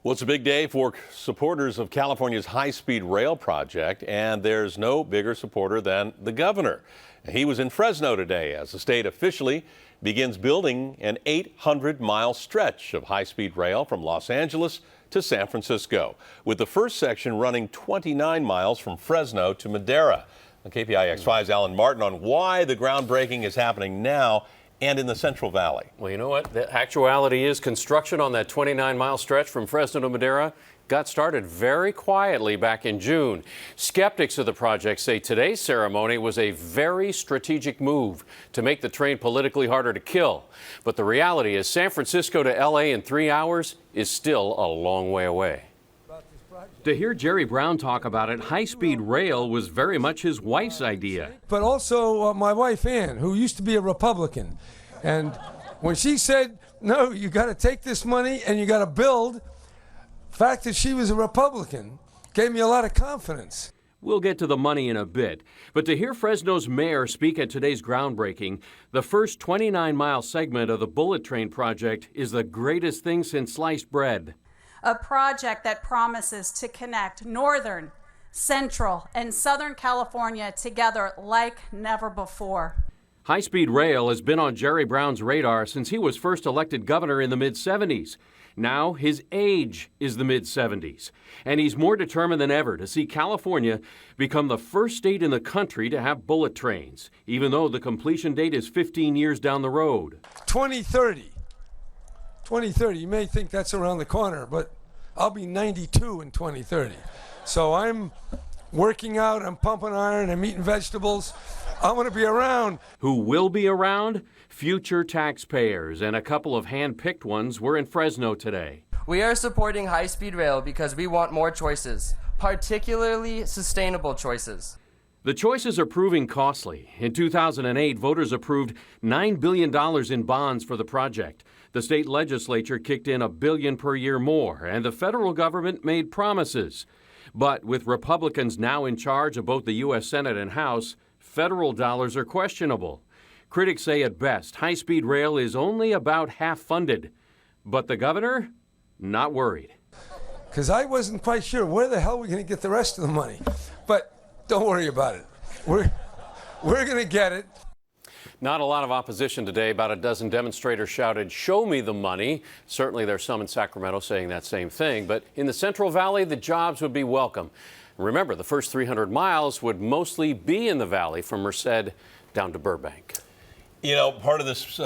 Well, it's a big day for supporters of California's high-speed rail project, and there's no bigger supporter than the governor. He was in Fresno today as the state officially begins building an 800-mile stretch of high-speed rail from Los Angeles to San Francisco, with the first section running 29 miles from Fresno to Madera. KPIX 5's Alan Martin on why the groundbreaking is happening now and in the Central Valley. Well, you know what? The actuality is construction on that 29-mile stretch from Fresno to Madera got started very quietly back in June. Skeptics of the project say today's ceremony was a very strategic move to make the train politically harder to kill. But the reality is San Francisco to LA in 3 hours is still a long way away. To hear Jerry Brown talk about it, high-speed rail was very much his wife's idea. But also my wife, Ann, who used to be a Republican. And when she said, no, you got to take this money and you got to build, the fact that she was a Republican gave me a lot of confidence. We'll get to the money in a bit, but to hear Fresno's mayor speak at today's groundbreaking, the first 29-mile segment of the bullet train project is the greatest thing since sliced bread. A project that promises to connect Northern, Central, and Southern California together like never before. High-speed rail has been on Jerry Brown's radar since he was first elected governor in the mid-70s. Now his age is the mid-70s, and he's more determined than ever to see California become the first state in the country to have bullet trains, even though the completion date is 15 years down the road. 2030. 2030, you may think that's around the corner, but I'll be 92 in 2030. So I'm working out, I'm pumping iron, I'm eating vegetables. I want to be around. Who will be around? Future taxpayers, and a couple of hand-picked ones were in Fresno today. We are supporting high-speed rail because we want more choices, particularly sustainable choices. The choices are proving costly. In 2008, voters approved $9 billion in bonds for the project. The state legislature kicked in $1 billion per year more, and the federal government made promises. But with Republicans now in charge of both the U.S. Senate and House, federal dollars are questionable. Critics say at best, high-speed rail is only about half funded. But the governor, not worried. Because I wasn't quite sure where the hell we're going to get the rest of the money. But don't worry about it. We're going to get it. Not a lot of opposition today. About a dozen demonstrators shouted, "Show me the money." Certainly there's some in Sacramento saying that same thing. But in the Central Valley, the jobs would be welcome. Remember, the first 300 miles would mostly be in the valley from Merced down to Burbank. You know, part of this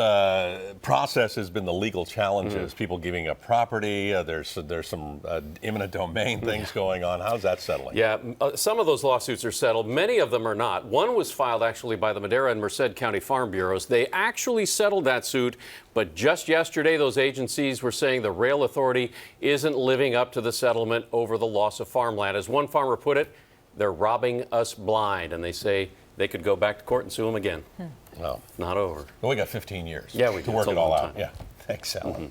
process has been the legal challenges, people giving up property. There's some eminent domain things going on. How's that settling? Yeah, some of those lawsuits are settled. Many of them are not. One was filed actually by the Madera and Merced County Farm Bureaus. They actually settled that suit, but just yesterday those agencies were saying the Rail Authority isn't living up to the settlement over the loss of farmland. As one farmer put it, they're robbing us blind, and they say they could go back to court and sue them again. Well, not over. Well, we got 15 years to work it all out. Time. Yeah. Thanks, Alan.